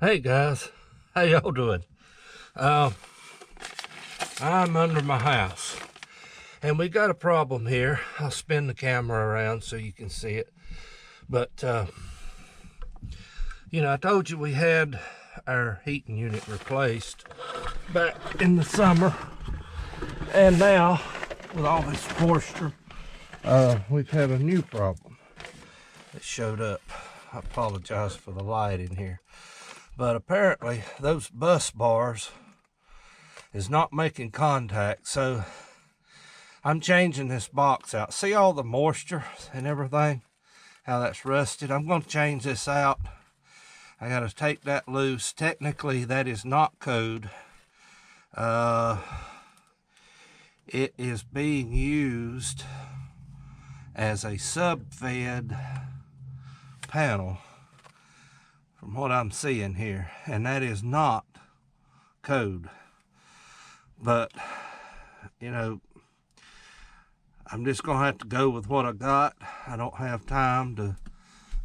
Hey guys, how y'all doing? I'm under my house and we got a problem here. I'll spin the camera around so you can see it. But, I told you we had our heating unit replaced back in the summer. And now, with all this moisture, we've had a new problem that showed up. I apologize for the light in here. But apparently those bus bars is not making contact, so I'm changing this box out. See all the moisture and everything, how that's rusted? I'm going to change this out. I got to take that loose. Technically that is not code. It is being used as a sub-fed panel from what I'm seeing here, and that is not code. But I'm just gonna have to go with what I got. I don't have time to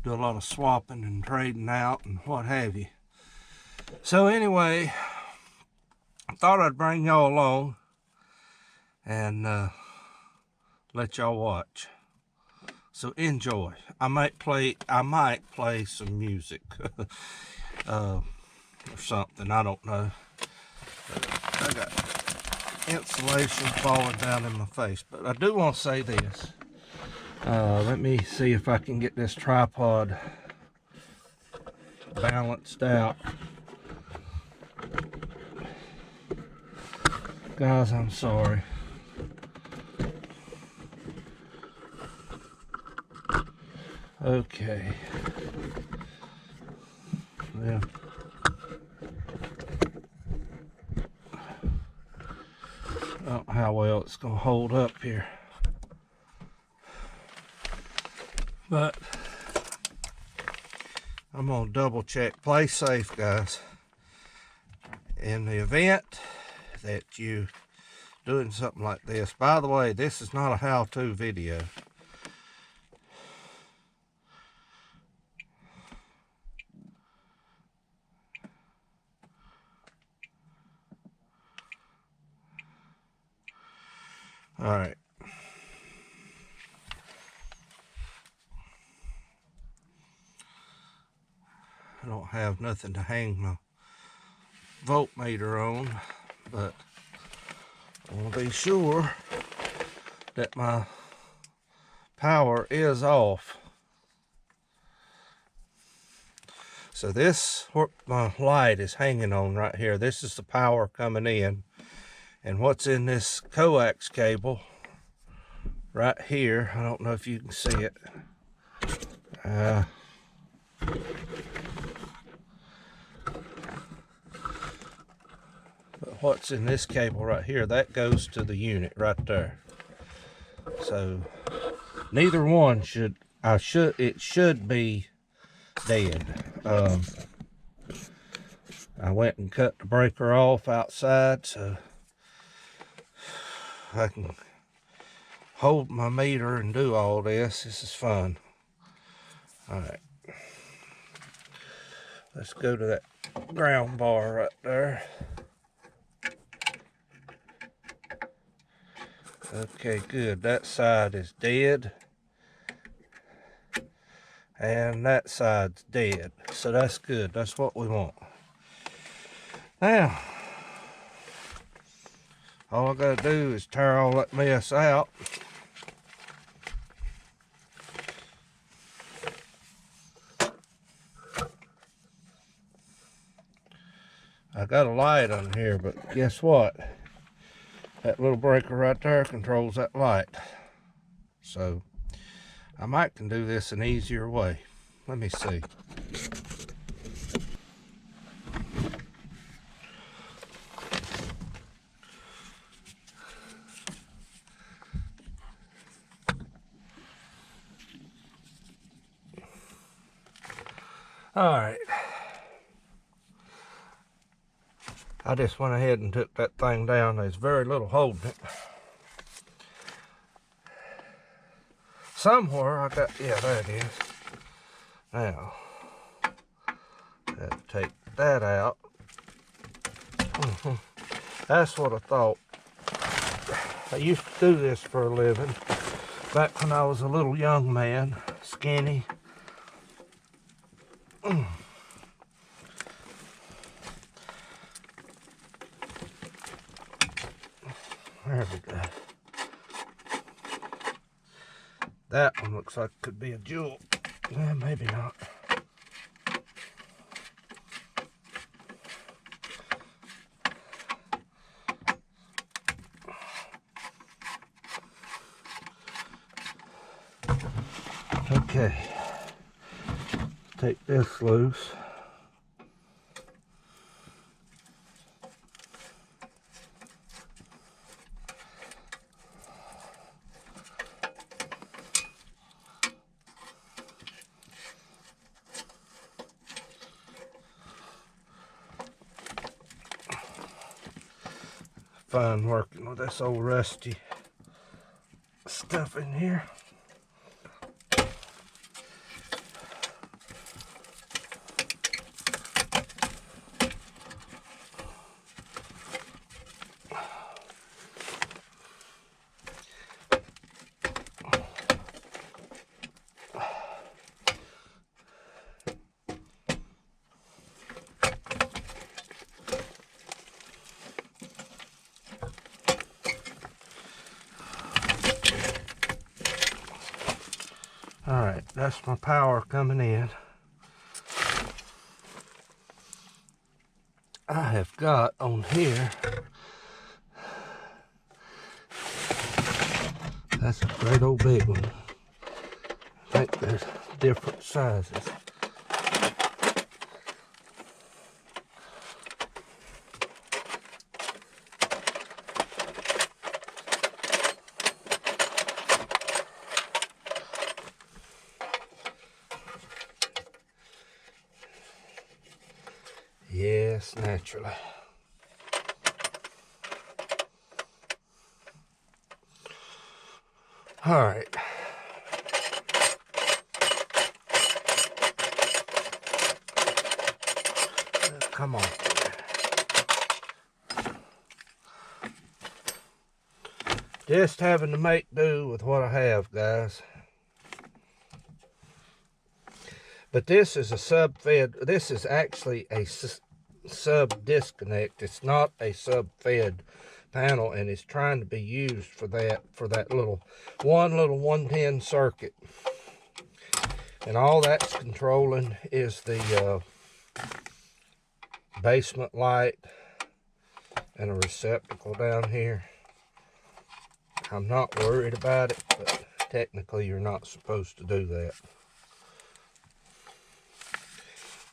do a lot of swapping and trading out and what have you. So anyway, I thought I'd bring y'all along and let y'all watch. So enjoy. I might play some music or something. I don't know. I got insulation falling down in my face, but I do want to say this. Let me see if I can get this tripod balanced out. Guys, I'm sorry. Okay. Yeah. I don't know how well it's gonna hold up here, but I'm gonna double check. Play safe, guys. In the event that you doing something like this, by the way, this is not a how-to video. All right. I don't have nothing to hang my voltmeter on, but I want to be sure that my power is off. So this, what my light is hanging on right here, this is the power coming in. And what's in this coax cable right here, I don't know if you can see it. But what's in this cable right here, that goes to the unit right there. So neither one should be dead. I went and cut the breaker off outside so I can hold my meter and do all this. This is fun. All right, let's go to that ground bar right there. Okay, good. That side is dead and that side's dead, so that's good. That's what we want. Now all I gotta do is tear all that mess out. I got a light on here, but guess what? That little breaker right there controls that light. So I might can do this an easier way. Let me see. All right. I just went ahead and took that thing down. There's very little holding it. Somewhere I got, yeah, there it is. Now, take the that out. That's what I thought. I used to do this for a living back when I was a little young man, skinny. There we go. That one looks like it could be a jewel. Well, maybe not. Okay, take this loose. Fun working with this old rusty stuff in here. All right, that's my power coming in. I have got on here, that's a great old big one. I think there's different sizes. Yes, naturally. All right. Come on. Just having to make do with what I have, guys. But this is a sub-fed. This is actually a sub-disconnect. It's not a sub-fed panel, and it's trying to be used for that little 110 circuit. And all that's controlling is the basement light and a receptacle down here. I'm not worried about it, but technically you're not supposed to do that.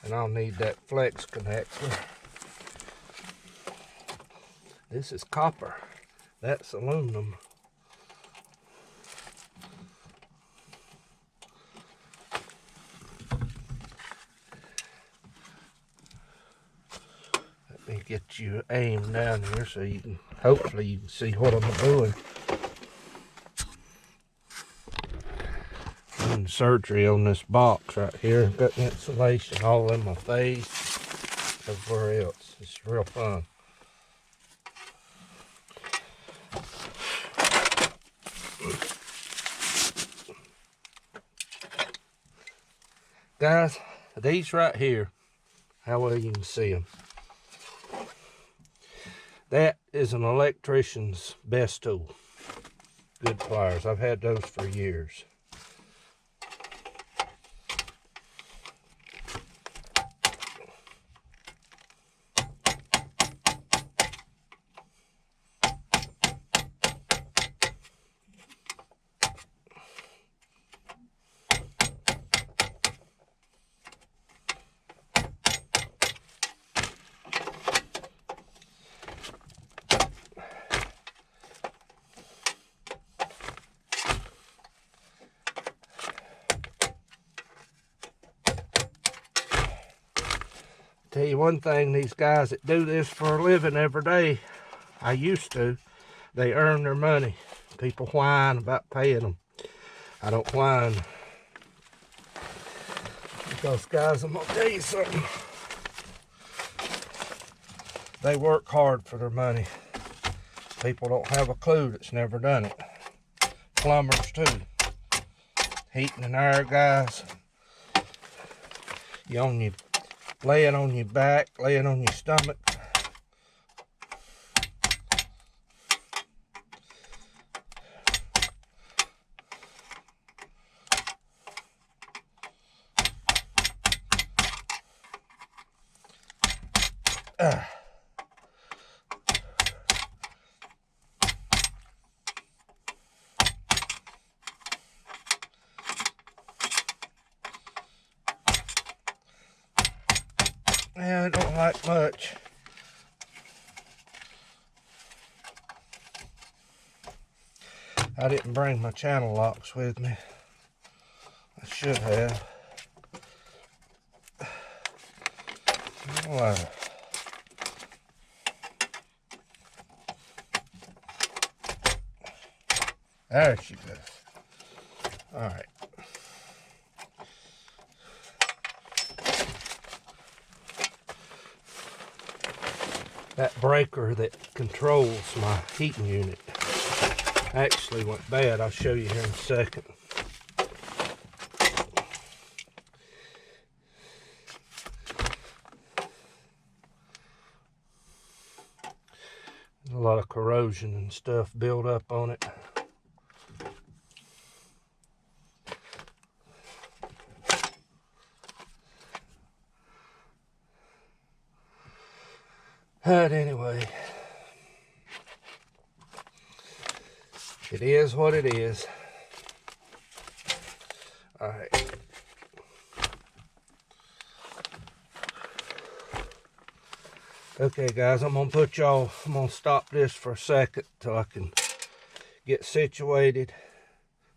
And I'll need that flex connector. This is copper. That's aluminum. Let me get you aimed down here so you can, hopefully you can see what I'm doing. Doing surgery on this box right here. Got insulation all in my face, everywhere else. It's real fun. Guys, these right here, how well you can see them. That is an electrician's best tool. Good pliers. I've had those for years. Tell you one thing, these guys that do this for a living every day, I used to, they earn their money. People whine about paying them. I don't whine. Because guys, I'm gonna tell you something. They work hard for their money. People don't have a clue that's never done it. Plumbers too. Heating and air guys. You laying on your back, laying on your stomach. Yeah, I don't like much. I didn't bring my channel locks with me. I should have. Wow. There she goes. All right. That breaker that controls my heating unit actually went bad. I'll show you here in a second. There's a lot of corrosion and stuff built up on it. But anyway, it is what it is. All right. Okay, guys, I'm gonna stop this for a second till I can get situated,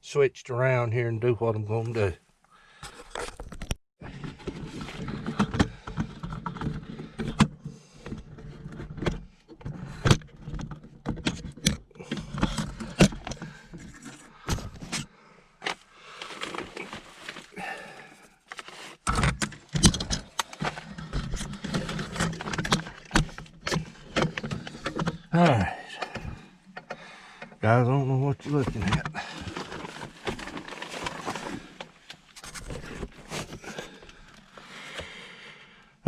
switched around here, and do what I'm gonna do. All right, guys, I don't know what you're looking at.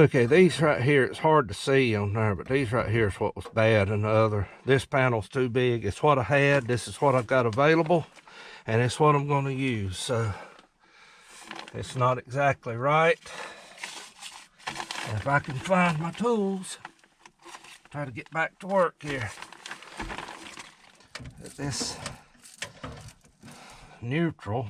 Okay, these right here, it's hard to see on there, but these right here is what was bad, and the other, this panel's too big. It's what I had, this is what I've got available, and it's what I'm going to use. So it's not exactly right. And if I can find my tools, try to get back to work here. This neutral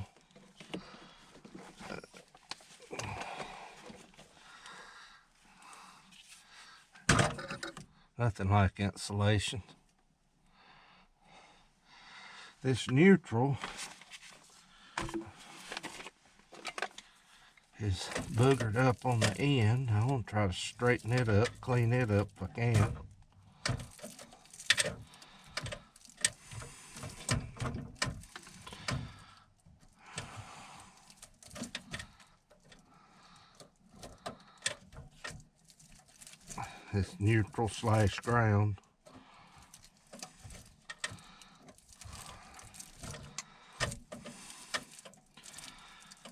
nothing like insulation. This neutral is boogered up on the end. I want to try to straighten it up, clean it up if I can. This neutral slash ground.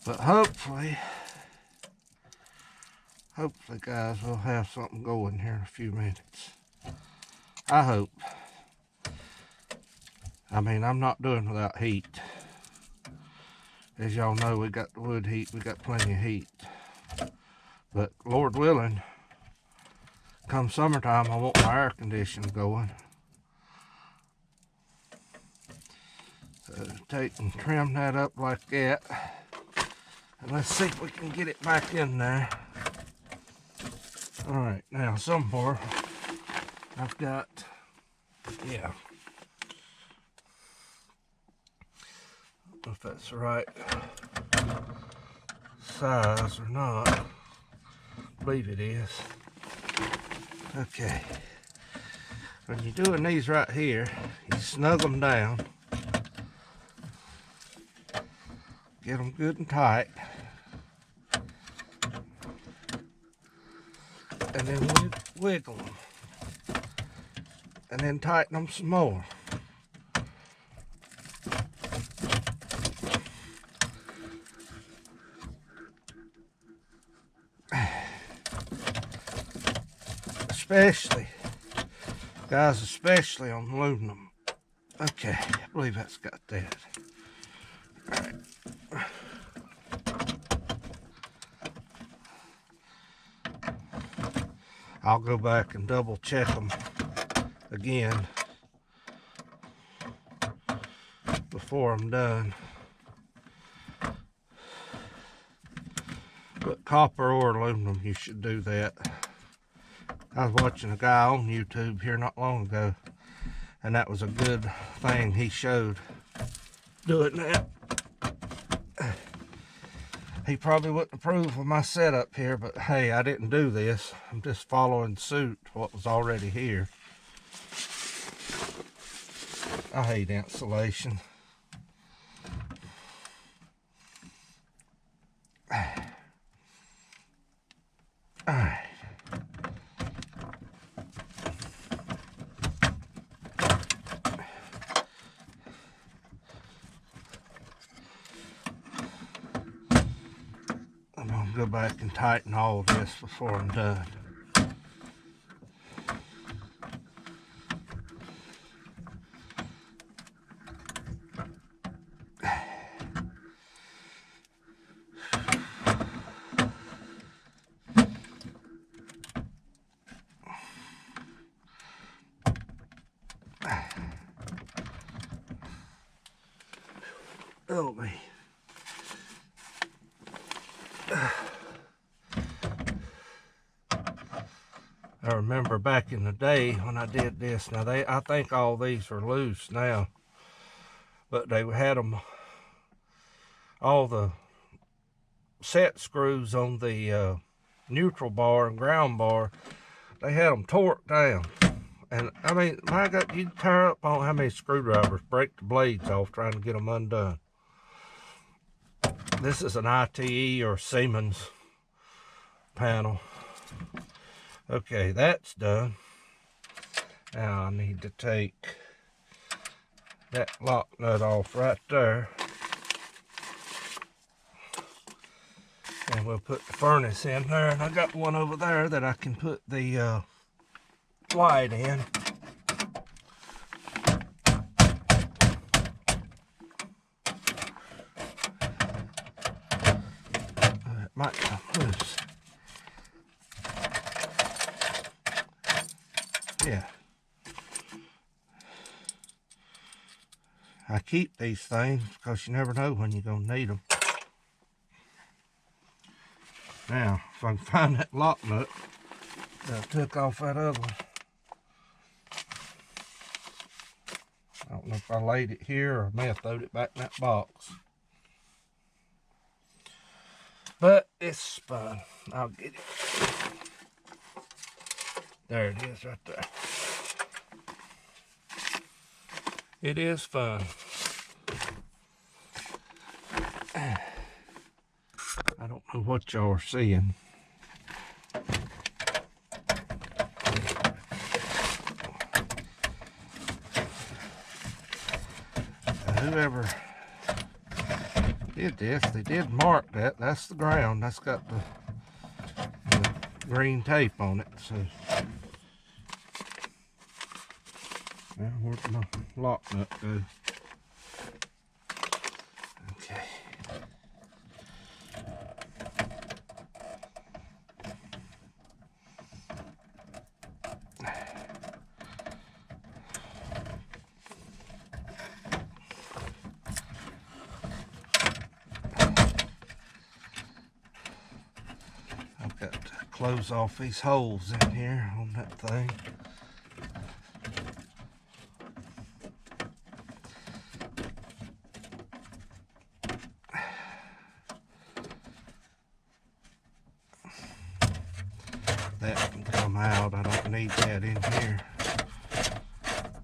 But hopefully guys, we'll have something going here in a few minutes. I hope. I mean, I'm not doing without heat. As y'all know, we got the wood heat, we got plenty of heat. But Lord willing, come summertime, I want my air conditioning going. So take and trim that up like that. And let's see if we can get it back in there. All right, now somewhere I've got, yeah. I don't know if that's the right size or not. I believe it is. Okay. When you're doing these right here, you snug them down. Get them good and tight. And then we wiggle them. and then tighten them some more. Especially, guys, especially on aluminum. Okay, I believe that's got that. All right. I'll go back and double check them again before I'm done. But copper or aluminum, you should do that. I was watching a guy on YouTube here not long ago, and that was a good thing he showed doing that. He probably wouldn't approve of my setup here, but hey, I didn't do this. I'm just following suit what was already here. I hate insulation. Alright. I'm gonna go back and tighten all of this before I'm done. Oh me. I remember back in the day when I did this. Now I think all these are loose now, but they had them, all the set screws on the neutral bar and ground bar, they had them torqued down. And I mean, my God, you tear up on how many screwdrivers, break the blades off trying to get them undone. This is an ITE or Siemens panel. Okay, that's done. Now I need to take that lock nut off right there. And we'll put the furnace in there. And I got one over there that I can put the light in. It might come loose. Yeah. I keep these things because you never know when you're going to need them. Now, if I can find that lock nut that I took off that other one. I don't know if I laid it here or I may have thrown it back in that box. But it's fun. I'll get it. There it is right there. It is fun. I don't know what y'all are seeing. Whoever did this, they did mark that. That's the ground. That's got the green tape on it. So now where'd my lock nut go? Okay. Got to close off these holes in here on that thing. That can come out. I don't need that in here.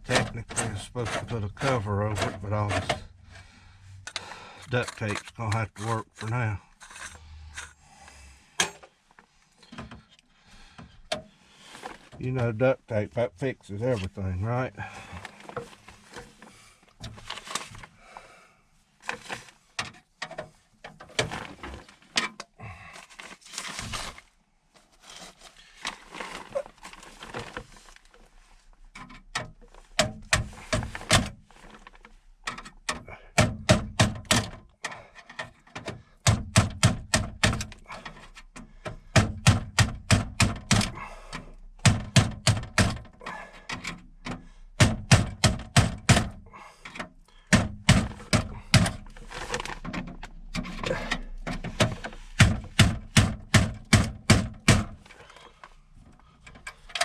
Technically, I'm supposed to put a cover over it, but all this duct tape's gonna have to work for now. You know, duct tape, that fixes everything, right?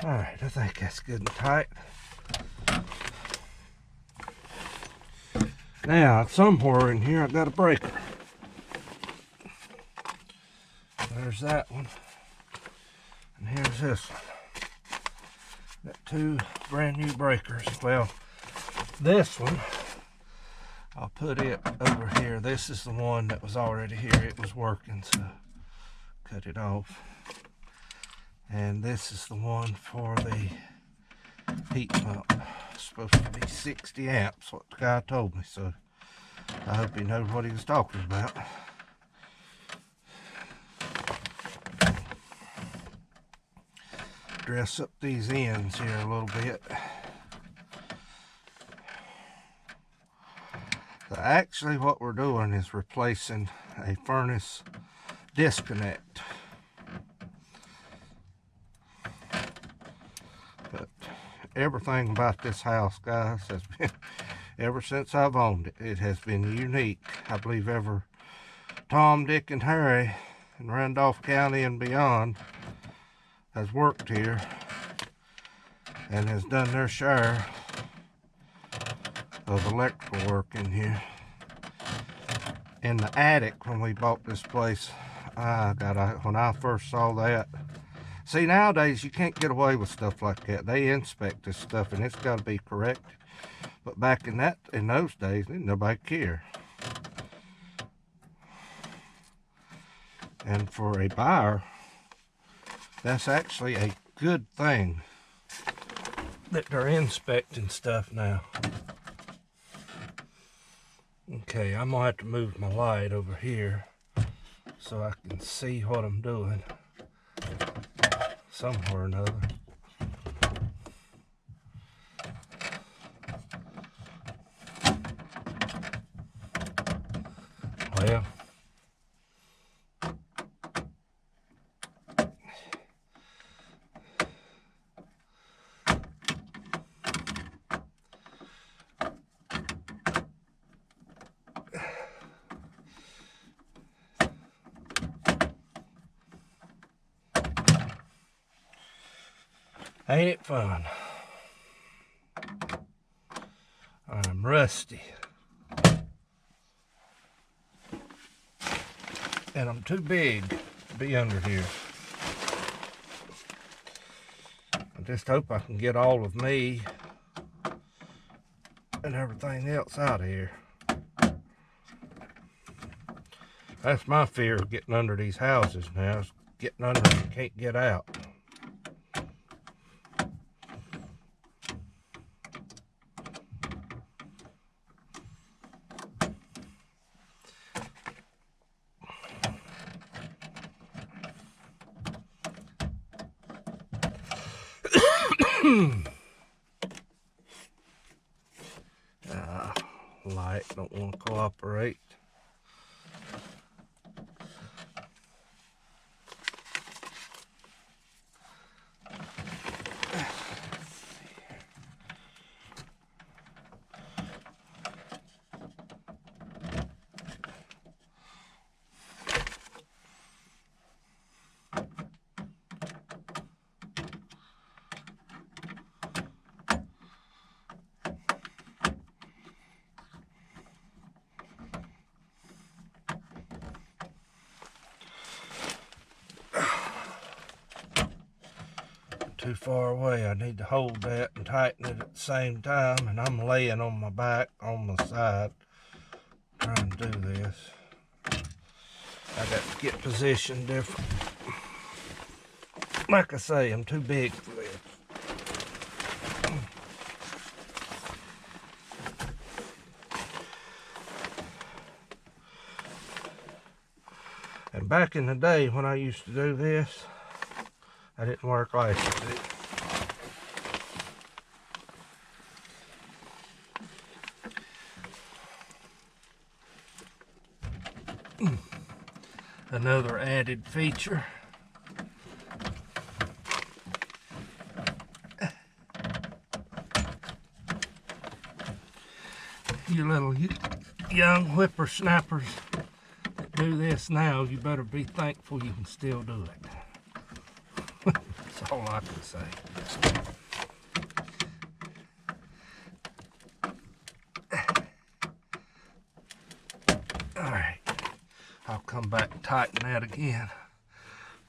Alright, I think that's good and tight. Now, somewhere in here I got a breaker. There's that one. And here's this one. Got two brand new breakers. Well, this one, I'll put it over here. This is the one that was already here. It was working, so cut it off. And this is the one for the heat pump. It's supposed to be 60 amps, what the guy told me, so I hope he knows what he was talking about. Dress up these ends here a little bit. So actually what we're doing is replacing a furnace disconnect. But everything about this house, guys, has been, ever since I've owned it, it has been unique. I believe ever Tom, Dick, and Harry in Randolph County and beyond has worked here and has done their share of electrical work in here. In the attic, when we bought this place, when I first saw that. See, nowadays you can't get away with stuff like that. They inspect this stuff and it's got to be correct. But back in those days, didn't nobody care. And for a buyer, that's actually a good thing that they're inspecting stuff now. Okay, I'm gonna have to move my light over here so I can see what I'm doing somewhere or another. Well, ain't it fun? I'm rusty. And I'm too big to be under here. I just hope I can get all of me and everything else out of here. That's my fear of getting under these houses now, is getting under them and can't get out. Light don't want to cooperate. Too far away. I need to hold that and tighten it at the same time, and I'm laying on my back on the side trying to do this. I got to get positioned different. Like I say, I'm too big for this. And back in the day when I used to do this, I didn't wear glasses. Another added feature. You little young whippersnappers that do this now, you better be thankful you can still do it. That's all I can say. Alright, I'll come back and tighten that again.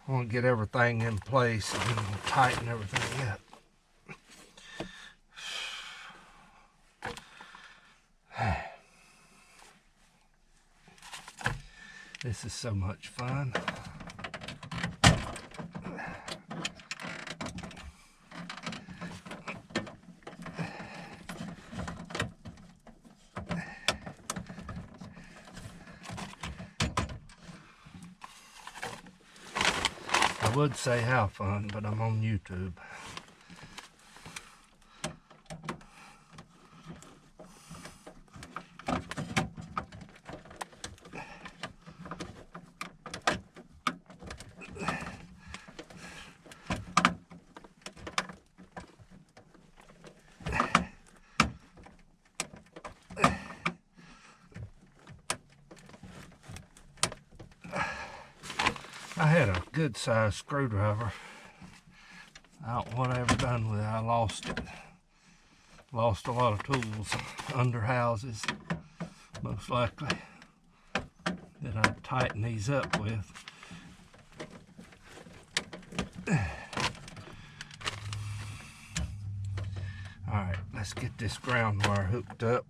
I want to get everything in place and then we'll tighten everything up. This is so much fun. I would say how fun, but I'm on YouTube. I had a good sized screwdriver. I don't know what I ever done with it. I lost it. Lost a lot of tools under houses, most likely, that I'd tighten these up with. Alright, let's get this ground wire hooked up.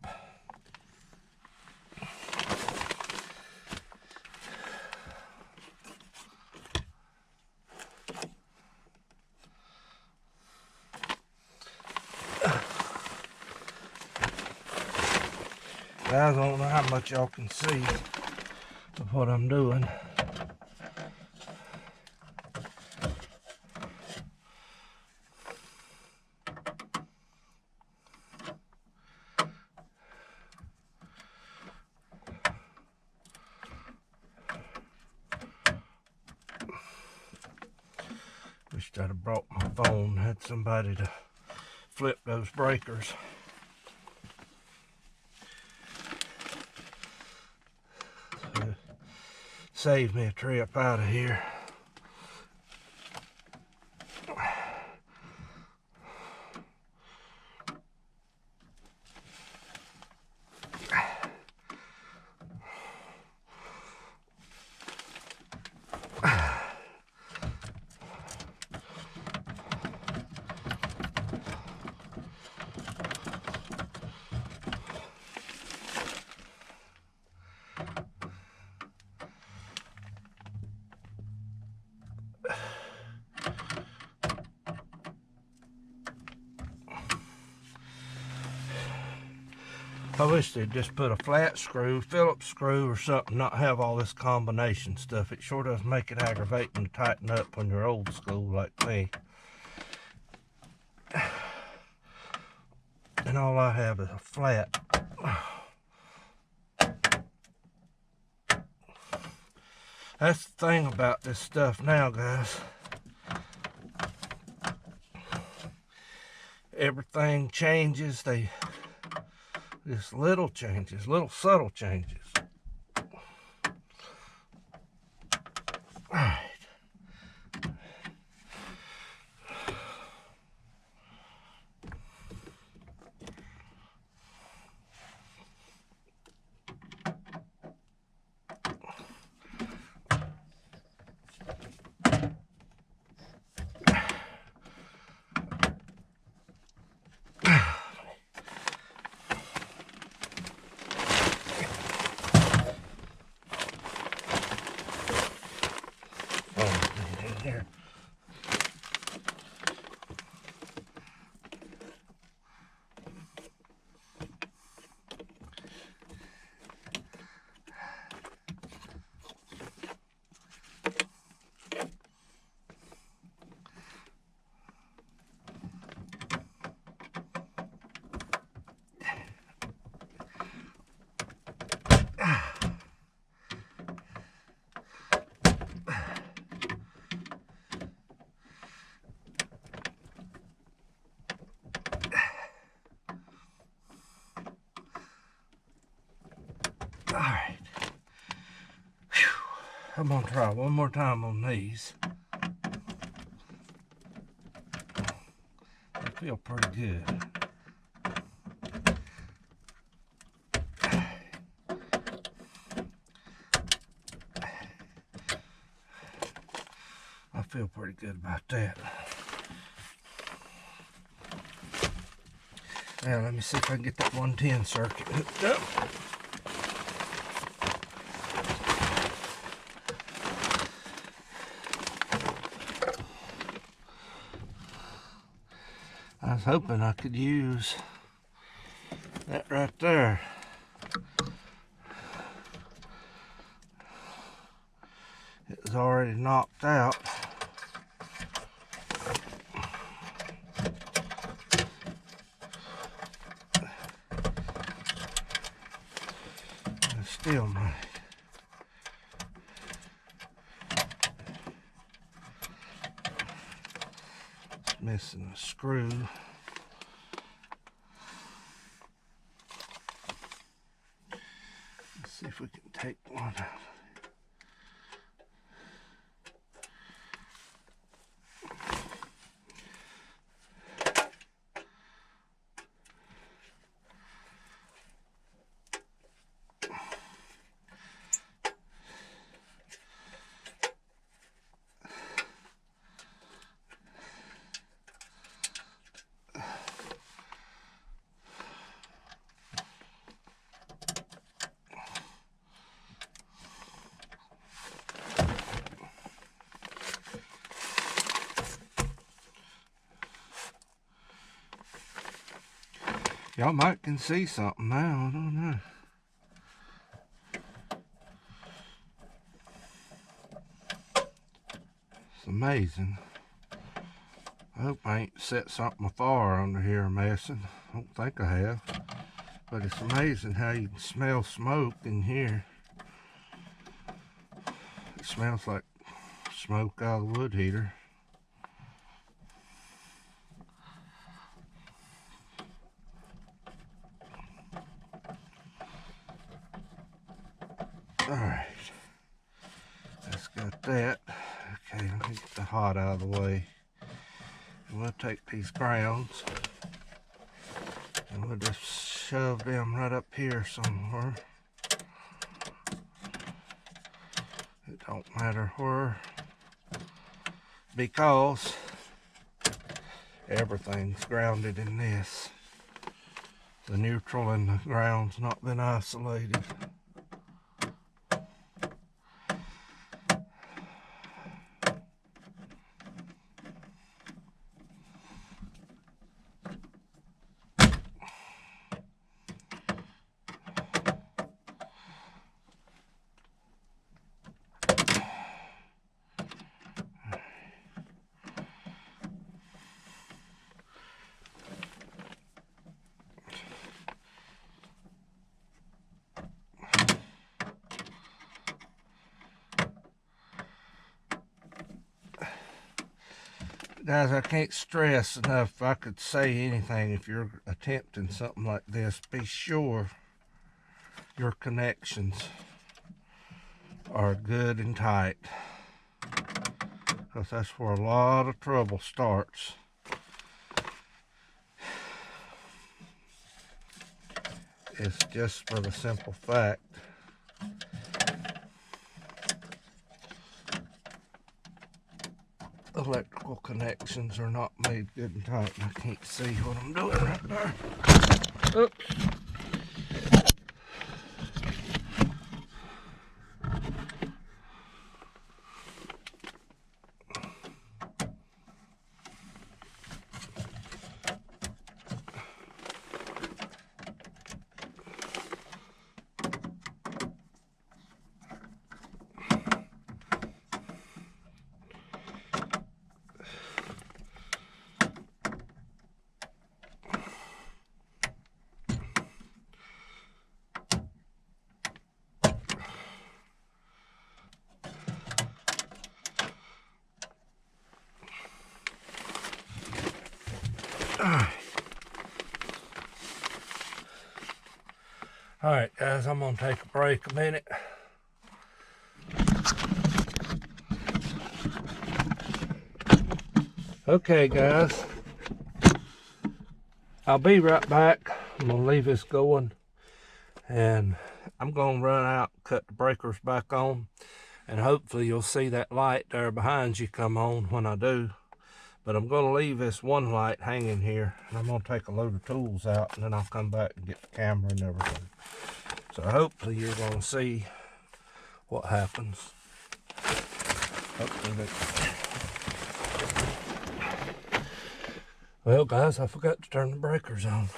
Guys, I don't know how much y'all can see of what I'm doing. Wish I'd have brought my phone, had somebody to flip those breakers. Save me a trip out of here. I wish they'd just put a flat screw, Phillips screw or something, not have all this combination stuff. It sure does make it aggravating to tighten up when you're old school like me. And all I have is a flat. That's the thing about this stuff now, guys. Everything changes. Just little changes, little subtle changes. All right. Here. Alright. I'm gonna try one more time on these. They feel pretty good. I feel pretty good about that. Now let me see if I can get that 110 circuit hooked up. I was hoping I could use that right there. It was already knocked out. I still might. It's missing a screw. Let's see if we can take one out. Y'all might can see something now, I don't know. It's amazing. I hope I ain't set something afire under here messing. I don't think I have. But it's amazing how you can smell smoke in here. It smells like smoke out of the wood heater. Alright, that's got that. Okay, let me get the hot out of the way. And we'll take these grounds and we'll just shove them right up here somewhere. It don't matter where, because everything's grounded in this. The neutral and the ground's not been isolated. Guys, I can't stress enough, if I could say anything, if you're attempting something like this, be sure your connections are good and tight, because that's where a lot of trouble starts. It's just for the simple fact electrical connections are not made good and tight. I can't see what I'm doing right there. Oops. Alright guys, I'm gonna take a break a minute. Okay guys, I'll be right back. I'm gonna leave this going and I'm gonna run out, cut the breakers back on, and hopefully you'll see that light there behind you come on when I do. But I'm gonna leave this one light hanging here, and I'm gonna take a load of tools out, and then I'll come back and get the camera and everything. So hopefully you're gonna see what happens. Well guys, I forgot to turn the breakers on.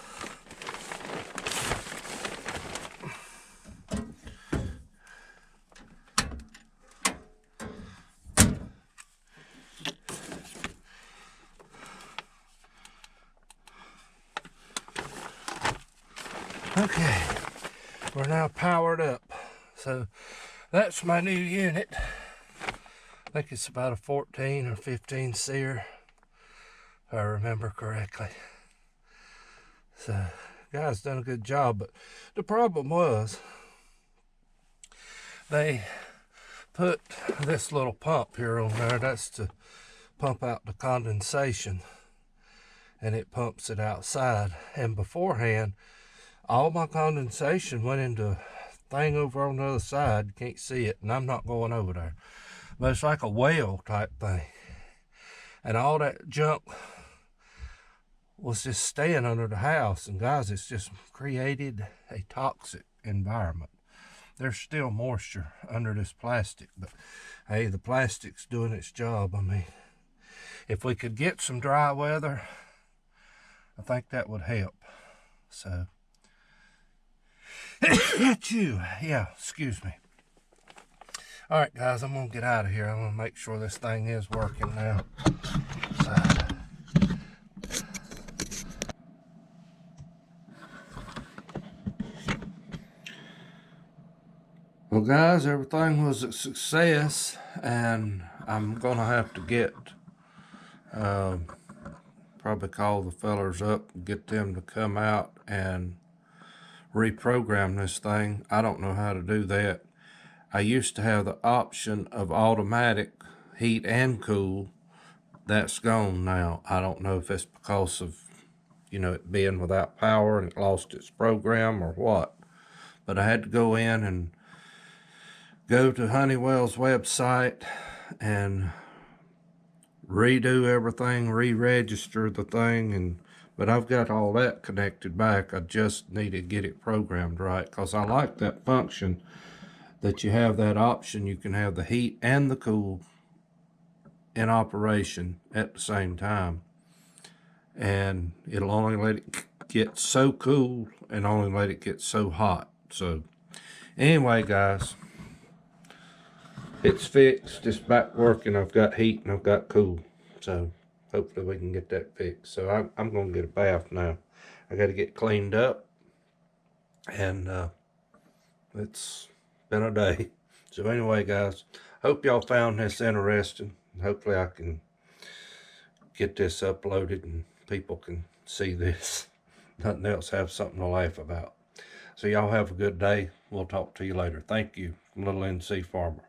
Okay, we're now powered up. So that's my new unit. I think it's about a 14 or 15 SEER, if I remember correctly. So guys done a good job, but the problem was they put this little pump here on there. That's to pump out the condensation, and it pumps it outside. And beforehand, all my condensation went into a thing over on the other side. You can't see it, and I'm not going over there. But it's like a well type thing. And all that junk was just staying under the house. And guys, it's just created a toxic environment. There's still moisture under this plastic, but hey, the plastic's doing its job. I mean, if we could get some dry weather, I think that would help. So yeah, excuse me. All right guys, I'm gonna get out of here. I'm gonna make sure this thing is working now. So. Well guys, everything was a success, and I'm gonna have to get probably call the fellers up and get them to come out and reprogram this thing. I don't know how to do that. I used to have the option of automatic heat and cool. That's gone now. I don't know if it's because of, you know, it being without power and it lost its program or what. But I had to go in and go to Honeywell's website and redo everything, re-register the thing, but I've got all that connected back. I just need to get it programmed right, because I like that function that you have that option. You can have the heat and the cool in operation at the same time, and it'll only let it get so cool and only let it get so hot. So anyway guys, it's fixed, it's back working. I've got heat and I've got cool, so hopefully we can get that fixed. So I'm gonna get a bath now. I got to get cleaned up, and it's been a day. So anyway guys, hope y'all found this interesting. Hopefully I can get this uploaded and people can see this. Nothing else, have something to laugh about. So y'all have a good day. We'll talk to you later. Thank you. Little NC Farmer.